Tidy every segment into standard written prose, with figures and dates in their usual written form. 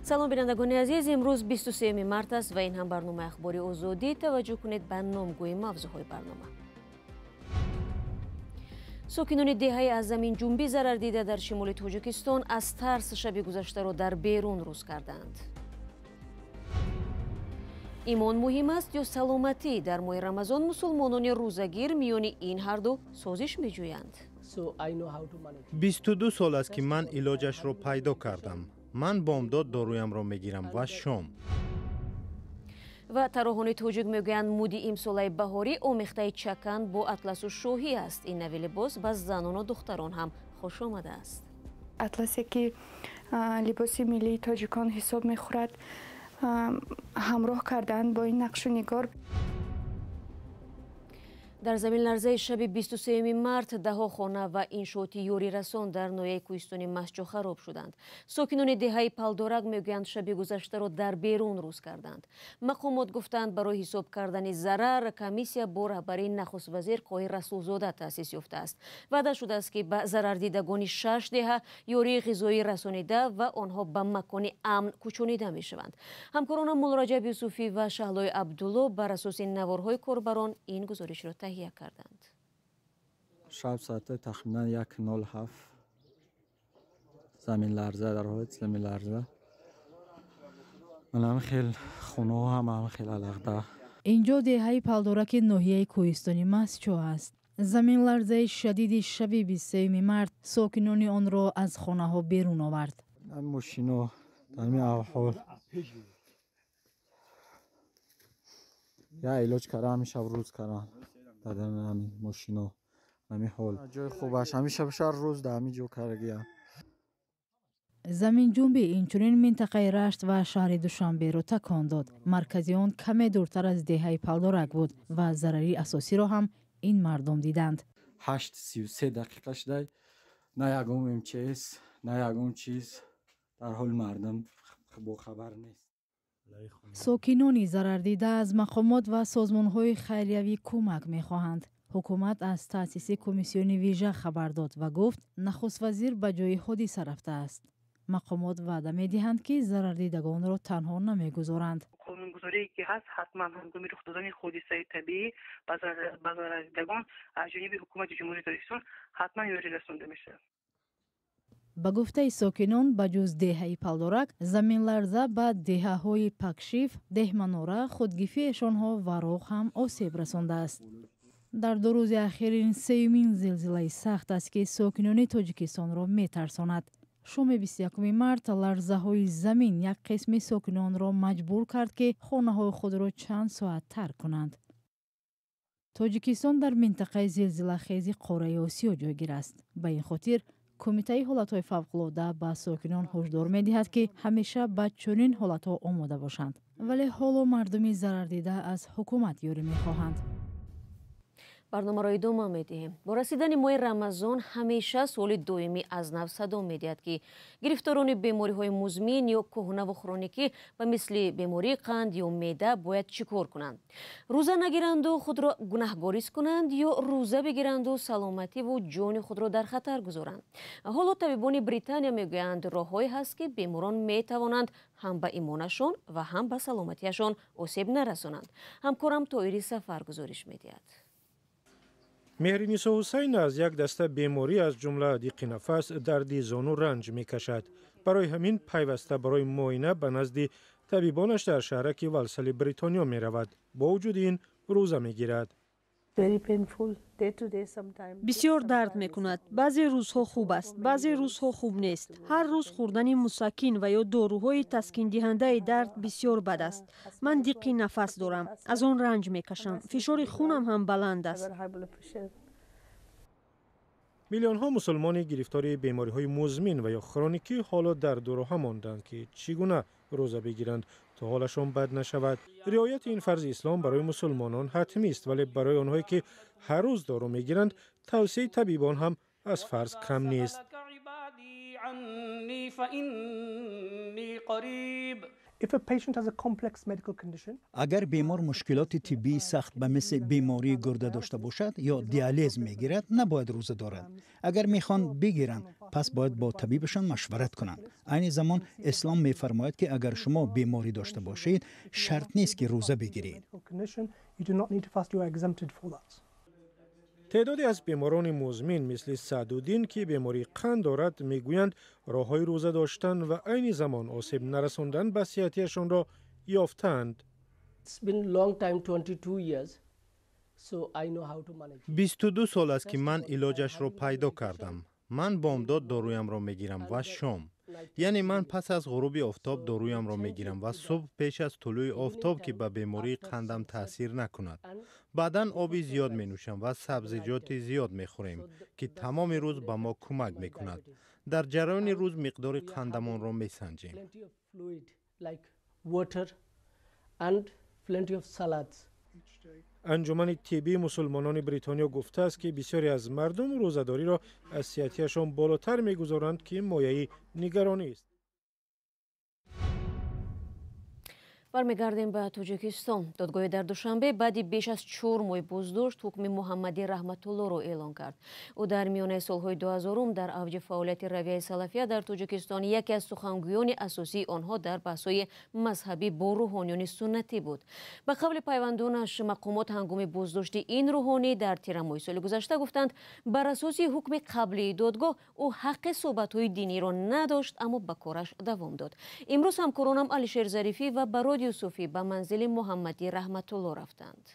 салом бинандагони азиз, имрӯз 23 март аст ва ин ҳам барномаи ахбори озодӣ. Таваҷҷӯҳ кунед ба номгӯи мавзӯъҳои барнома. сокинони деҳаи аз заминҷунбӣ зарар дида дар шимоли тоҷикистон аз тарс шаби гузаштаро дар берун рӯз карданд. имон муҳим аст ё саломатӣ? Дар моҳи рамазон мусулмонони рӯзагир миёни ин ҳарду созиш меҷӯянд. 22 сол аст ки ман илоҷашро пайдо кардам. ман бомдод доруямро мегирам ва шом. ва тароҳони тоҷик мегӯянд муди имсолаи баҳорӣ омехтаи чакан бо атласу шоҳӣ аст. ин нави либос ба занону духтарон ҳам хушомада аст. атласе ки либоси миллии тоҷикон ҳисоб мехӯрад, ҳамроҳ кардан бо ин нақшу нигор. дар заминларзаи шаби 23 март даҳо хона ва иншооти ёрирасон дар ноҳияи кӯҳистони масҷо хароб шуданд. сокинони деҳаи палдорак мегӯянд шаби гузаштаро дар берун рӯз карданд. мақомот гуфтанд барои ҳисоб кардани зарар комиссия бо раҳбарии нахуст вазир Қоҳир Расулзода таъсис ёфтааст. ваъда шудааст ки ба зарардидагони 6 деҳа ёрии ғизоӣ расонида ва онҳо ба макони амн кӯчонида мешаванд. ҳамкоронам Мулло Раҷаб Юсуфӣ ва Шаҳлои Абдулло бар асоси наворҳои корбарон ин гузоришро تهیه کردند. شب ساعت تقریبا 1:07 زمین لرزه در حالت زمین لرزه. من هم خیلی خونه هم خیلی لغده. اینجا دهه‌ی پالدورک ناحیه کوهستانی مسجو است. زمین لرزه شدید شب 23 مارت ساکنان آن را از خانه ها بیرون آورد. ماشینا در این حال یا علاج کردم همیشه روز کردم. دادن همین ماشینا همین حال جای خوب است همیشه بشه روز در همین جو کارگیام. زمین جنبی اینچنین منطقه رشت و شهر دوشنبه را تکان داد. مرکزی آن کمی دورتر از دهه پالدورک بود و ضرری اساسی را هم این مردم دیدند. 8:33 دقیقه شده نه یگم چیز نه یگم چیز در حال مردم با خبر نیست. ساکنان ضرر دیده از مقامات و سازمان‌های خیریوی کمک می‌خواهند. حکومت از تأسیس کمیسیون ویژه خبر داد و گفت نخست وزیر به جای حادثه رفته است. مقامات وعده می‌دهند که ضرر دیدگان را تنها نمی‌گذارند. قانونگذاری که هست حتما هنگام رخ دادن حادثه طبیعی به ضرر دیدگان از جانب حکومت جمهوری تاجیکستان حتما یاری رسانده میشه. با گفته ساکنان بجز دهه پالدورک زمین لرزه به دهه های پکشیف، دهمنوره، خودگیفیشانها و راغ هم آسیب رسانده است. در 2 روز اخیر این سیومین زلزله سخت است که ساکنان تاجیکستان را میترساند. شام 21 مارت لرزه های زمین یک قسم ساکنان را مجبور کرد که خانه های خود را چند ساعت ترک کنند. تاجیکستان در منطقه زلزله خیز قاره آسیا جایگیر است. به این خاطر کمیته حالت‌های فوق‌العاده به ساکنان هشدار می‌دهد که همیشه به چنین حالت‌ها آماده باشند. ولی حالا مردمی ضرر دیده از حکومت یاری می‌خواهند. барномаро идома медиҳем. бо расидани моҳи рамазон ҳамеша суоли доимӣ аз нав садо медиҳад ки гирифторони бемориҳои музмин ё кӯҳнаву хроникӣ ба мисли бемории қанд ё меъда бояд чӣ кор кунанд? рӯза нагиранду худро гунаҳгорист кунанд ё рӯза бигиранду саломативу ҷони худро дар хатар гузоранд? ҳоло табибони Британия мегӯянд роҳҳое ҳаст ки беморон метавонанд ҳам ба имонашон ва ҳам ба саломатияшон осеб нарасонанд. ҳамкорам Тоири Сафар гузориш медиҳад. меҳриниса ҳусайн аз як даста беморӣ аз ҷумла диққи нафас, дарди зону ранҷ мекашад. барои ҳамин пайваста барои муоина ба назди табибонаш дар шаҳраки Валсали Бритониё меравад. бо вуҷуди ин рӯза мегирад. бисёр дард мекунад. баъзе рӯзҳо хуб аст, баъзе рӯзҳо хуб нест. ҳар рӯз хӯрдани мусаккин ва ё доруҳои таскиндиҳандаи дард бисёр бад аст. ман диққи нафас дорам, аз он ранҷ мекашам. фишори хунам ҳам баланд аст. миллионҳо мусулмони гирифтори бемориҳои музмин ва ё хроникӣ ҳоло дар дуроҳа монданд ки чӣ гуна рӯза бигиранд то ҳолашон бад нашавад. риояти ин фарзи ислом барои мусулмонон ҳатмист, вале барои онҳое ки ҳар рӯз дору мегиранд тавсияи табибон ҳам аз фарз кам нест. اگر بیمار مشکلات طبی سخت به مثل بیماری گرده داشته باشد یا دیالیز میگیرد نباید روزه دارد. اگر میخوان بگیرند پس باید با طبیبشان مشورت کنند. عین زمان اسلام میفرماید که اگر شما بیماری داشته باشید شرط نیست که روزه بگیرید. تعدادی از بیماران مزمن مثل سعدالدین که بیماری قند دارد میگویند راههای روزه داشتن و عین زمان آسیب نرساندن به صحتیشان را یافتند. 22 سال است که من علاجش را پیدا کردم. من بامداد دارویم را میگیرم و شام. یعنی من پس از غروب آفتاب دارویم را میگیرم و صبح پیش از طلوع آفتاب که به بیماری قندم تاثیر نکند. بعداً آبی زیاد می نوشم و سبزیجات زیاد می خوریم که تمام روز به ما کمک می کند. در جریان روز مقدار قندمان را می سنجیم. انجمن طبی مسلمانان بریتانیا گفته است که بسیاری از مردم روزه‌داری را از صحتیشان بالاتر می‌گذارند که مایه نگرانی است. برمیگردیم به تاجیکستان. دادگاه در دوشنبه بعد بیش از 4 ماه بازداشت حکم محمدی رحمت الله را اعلان کرد. او در میانه سالهای 2000 در اوج فعالیت رویه سلفیه در تاجیکستان یکی از سخنگویان اساسی آنها در بحث‌های مذهبی با روحانیان سنتی بود. به قول پیوندانش مقامات هنگام بازداشت این روحانی در تیر ماه سال گذشته گفتند بر اساس حکم قبلی دادگاه او حق صحبت‌های دینی را نداشت اما به کارش دوام داد. امروز همکارانم علیشیر ظریفی و براد یوسفی به منزل محمدی رحمت الله رفتند.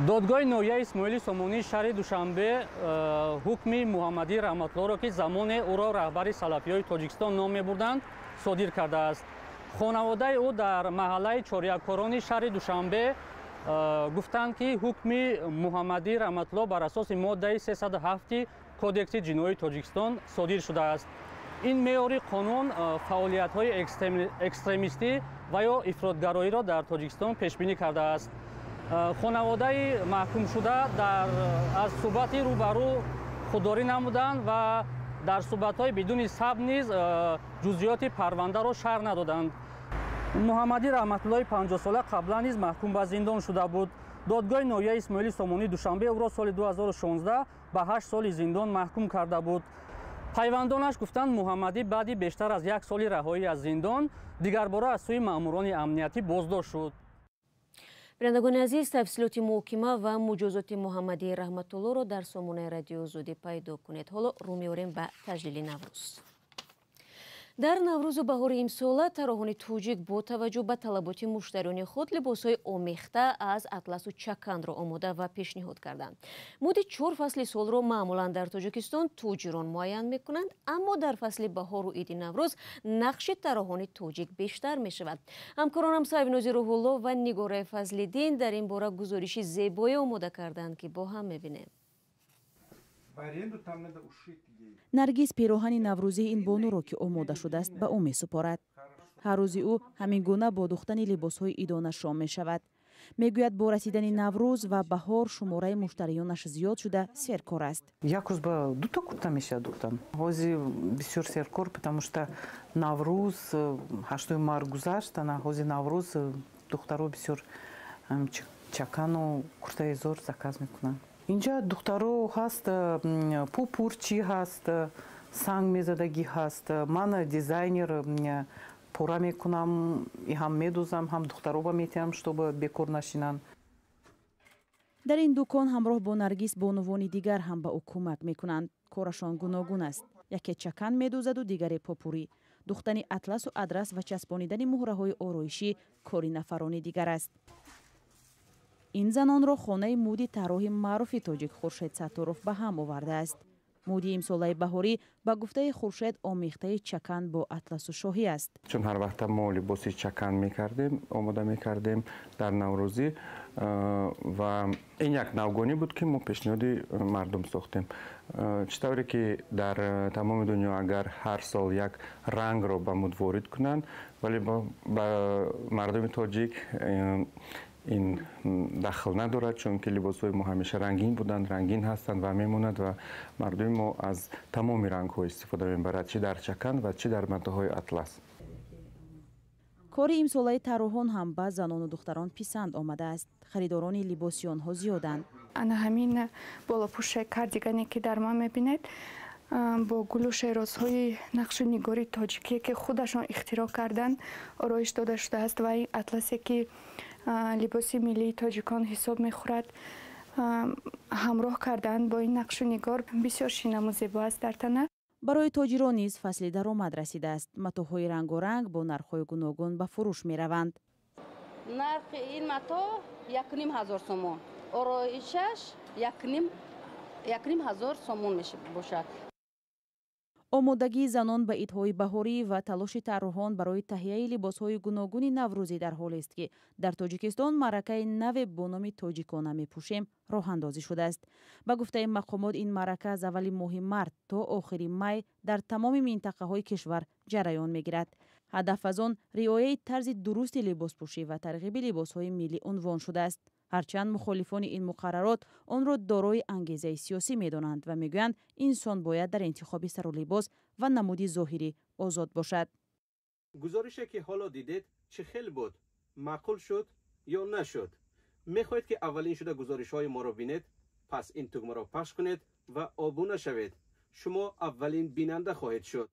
دادگاه ناحیه اسماعیل سامانی شهر دوشنبه حکم محمدی رحمت الله را که زمان او را رهبر سلفیای تاجیکستان نام می‌بردند صادر کرده است. خانواده او در محله چاریکاران شهر دوشنبه گفتند که حکم محمدی رحمت الله بر اساس ماده 307 کودکس جنایی تاجیکستان صادر شده است. این معیار قانون فعالیت‌های اکستریمیستی و یا افراطگرایی را در تاجیکستان پیش بینی کرده است. خانواده محکوم شده از صحبت روبرو خودداری نمودند و در صحبت‌های بدون ثبت نیز جزئیات پرونده را شرح ندادند. محمدی رحمت الله 50 ساله قبلا نیز محکوم به زندان شده بود. دادگاه ناحیه اسماعیل سامانی دوشنبه او را سال 2016 به 8 سال زندان محکوم کرده بود. پیوندانش گفتند محمدی بعد بیشتر از 1 سال رهایی از زندان دیگر باره از سوی ماموران امنیتی بازداشت شد. بینندگان عزیز، تفصیلات محاکمه و مجازات محمدی رحمت الله را در سامانه رادیو زودی پیدا کنید. حالا رو می‌آوریم به تجلیل نوروز. در نوروز و بهار امسال طراحان توجیک با توجه به طلبات مشتریان خود لباس‌های آمیخته از اطلس و چکن را آماده و پیشنهاد کردند. مد 4 فصل سال را معمولا در تاجیکستان توجیران معین می‌کنند، اما در فصل بهار و عید نوروز نقش طراحان توجیک بیشتر می‌شود. همکارانم سرویناز روح الله و نگاره فضل‌الدین در این باره گزارشی زیبایی آماده کردند که با هم می‌بینیم. نرگس پیراهن نوروزی این بانو را که آماده شده است به او می سپارد. هر روز او همین گونه با دوختن لباس‌های عیدانه شام می شود. می گوید با رسیدن نوروز و بهار شماره مشتریانش زیاد شده سرکار است. یک روز با 2 تا کورتا میشه دوختم. حاضی بسیار سرکار потому что نوروز 8 ماه گذشت на حاضی نوروز دخترها بسیار چکن و کورتای زور заказ میکنن. اینجا دخترها هست پوپورچی هست سنگ میزدگی هست من دیزاینر پورا میکنم هم میدوزم هم دخترها میتونم чтобы بکور نشینن. در این دکان همراه با نرگس بانوان دیگر هم به او کمک میکنند. کارشان گوناگون است. یکی چکن میدوزد و دیگری پاپوری. دوختن اطلس و ادرس و چسبانیدن مهره های آرایشی کاری نفرانی دیگر است. این زنان را خانه مودی طراح معروف تاجیک خورشید ستاروف به هم آورده است. مودی امساله بهاری به گفته خورشید آمیخته چکن با اطلس و شاهی است. چون هر وقت ما لباس چکن میکردیم آماده میکردیم در نوروزی و این یک نوگانی بود که ما پیشنهاد مردم ساختیم. چطوری که در تمام دنیا اگر هر سال یک رنگ را به مد وارد کنند ولی با مردم تاجیک این دخل ندارد چون که لباس‌های ما همیشه رنگین بودند رنگین هستند و میموند و مردم ما از تمام رنگ‌ها استفاده می‌برند چه در چکن و چه در متاهای اطلس. کار امسالهای طراحان هم به زنان و دختران پسند آمده است. خریداران لباسی آنها زیادند. انا همین بالاپوش کاردیگانی که در ما میبینید با گل و شیرازهای نقش نگاری تاجیکی که خودشان اختراع کردند آرایش داده شده است و این اطلسی که لباس ملی تاجیکان حساب میخورد همراه کردند با این نقش نگار بسیار شیرین و زیبا است در تنه. برای تاجران نیز فصل درآمد رسیده است. متاهای رنگارنگ با نرخ‌های گوناگون به فروش می‌روند. نرخ این متا 1,500 سومون، آرایشش 1,500 سومون میشه باشد. آمادگی زنان به عیدهای بهاری و تلاش طراحان برای تهیه لباس‌های گوناگون نوروزی در حال است که در تاجیکستان معرکه نو با نام تاجیکانه می‌پوشیم راه اندازی شده است. به گفته مقامات این معرکه از اول ماه مارس تا آخر می در تمام منطقه‌های کشور جریان می‌گیرد. هدف از آن رعایت طرز درست لباسپوشی و ترغیب لباس‌های ملی عنوان شده است. هرچند مخالفان این مقررات آن را دارای انگیزه سیاسی می‌دانند و می‌گویند انسان باید در انتخاب سر و لباس و نمود ظاهری آزاد باشد. گزارشی که حالا دیدید چه خیلی بود؟ معقول شد یا نشد؟ می‌خواهید که اولین شده گزارش‌های ما را بینید؟ پس این تگمه را پخش کنید و آبونه شوید. شما اولین بیننده خواهید شد.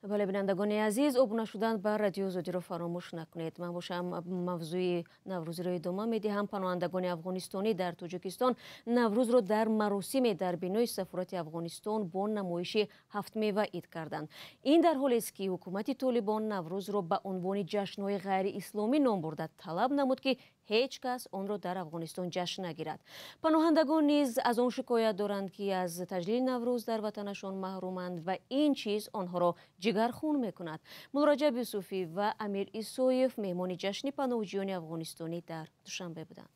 بله بینندگان عزیز، ابونه شدن بر رادیو آزادی را فراموش نکنید. من باشم موضوع نوروزی را ادامه میدهم. پناهندگان افغانستانی در تاجیکستان نوروز را در مراسم در بینای سفارت افغانستان با نمایش هفت میوه عید کردند. این در حالی است که حکومت طالبان نوروز را به عنوان جشن‌های غیر اسلامی نام برده طلب نمود که هیچ کس آن را در افغانستان جشن نگیرد. پناهندگان نیز از آن شکایت دارند که از تجلیل نوروز در وطنشان محرومند و این چیز آنها را جگرخون میکند. مراجع یوسفی و امیر ایسویف مهمان جشن پناهجویان افغانستانی در دوشنبه بودند.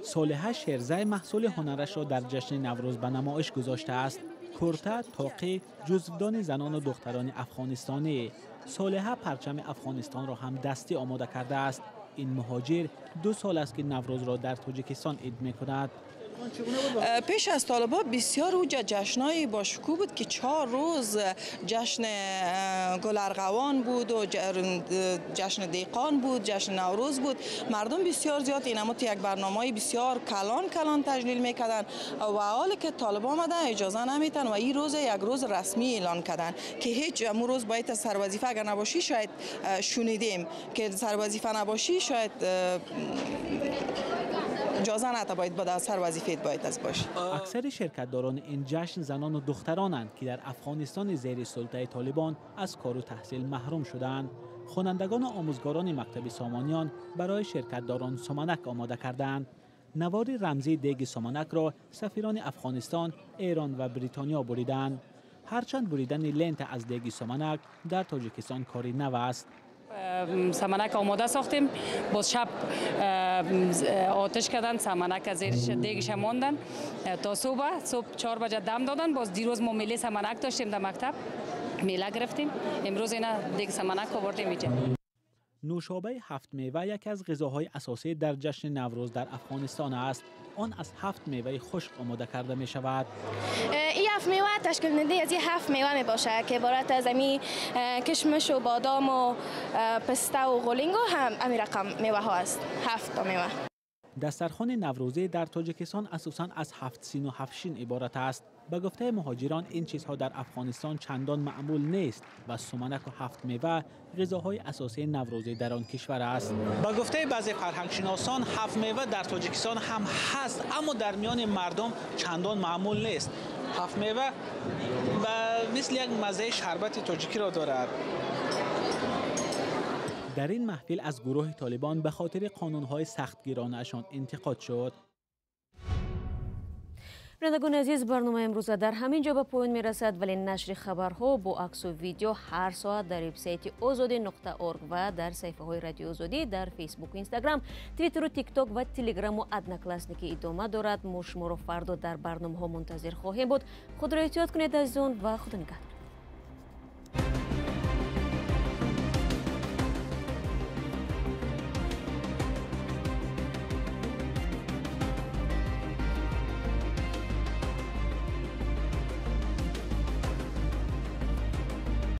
صالحه شیرزه محصول هنرش را در جشن نوروز به نمایش گذاشته است. کرته، تاقی، جزودان زنان و دختران افغانستانی. صالحه پرچم افغانستان را هم دستی آماده کرده است. این مهاجر 2 سال است که نوروز را در تاجیکستان عید می‌کند. پیش از طالبان بسیار اوجا جشنای با شکوه بود که 4 روز جشن گل ارغوان بود و جشن دیقان بود، جشن نوروز بود. مردم بسیار زیاد اینم یک برنامه بسیار کلان تجلیل میکردن و حالی که طالبان آمدن اجازه نمیتن و این روز یک روز رسمی اعلان کردن که هیچ امروز روز باید سروازیفه اگر نباشی شاید شنیدیم که سروازیفه نباشی شاید اجازه نده باید با سر وظیفه‌ات باید از باش. اکثر شرکت‌داران این جشن زنان و دخترانند که در افغانستان زیر سلطه طالبان از کار و تحصیل محروم شدند. خوانندگان و آموزگاران مکتب سامانیان برای شرکت‌داران سمنک آماده کردند. نوار رمزی دیگ سمنک را سفیران افغانستان، ایران و بریتانیا بریدند. هرچند بریدن لنت از دیگ سمنک در تاجیکستان کاری نو است. سمنک آماده ساختیم، باز شب آتش کردن، سمنک از زیرش دیگش ماندن تا صبح 4 بجه دم دادن. باز دیروز ما میله سمنک داشتیم در مکتب، میله گرفتیم، امروز اینا دیگ سمنک آوردیم اینجا. نوشابه 7 میوه یکی از غذاهای اساسی در جشن نوروز در افغانستان است. آن از 7 میوه خشک آماده کرده می شود. این 7 میوه تشکیل دهنده از این 7 میوه می باشه که عبارت از کشمش و بادام و پسته و غولینگ و هم امی رقم میوه ها است. 7 تا میوه. دسترخوان نوروزی در تاجیکستان اساساً از 7 سین و 7 شین عبارت است. به گفته مهاجران این چیزها در افغانستان چندان معمول نیست و سمنک و 7 میوه غذاهای اساسی نوروزی در آن کشور است. به گفته بعضی فرهنگشناسان 7 میوه در تاجیکستان هم هست اما در میان مردم چندان معمول نیست. 7 میوه مثل یک مزه شربت تاجیکی را دارد. در این محفل از گروه طالبان به خاطر قانون‌های سختگیرانه‌شان انتقاد شد. بینندگان عزیز، برنامه امروز در همین جا به پایان میرسد، ولی نشر خبرها با عکس و ویدیو هر ساعت در وبسایت azadi.org و در صفحه های رادیو آزادی در فیسبوک و اینستاگرام، توییتر و تیک تاک و تلگرام و ادناکلاسنیکی ادامه دارد. ما شما را فردا در برنامه ها منتظر خواهیم بود. خود را احتیاط کنید عزیزان و خدا نگهدار.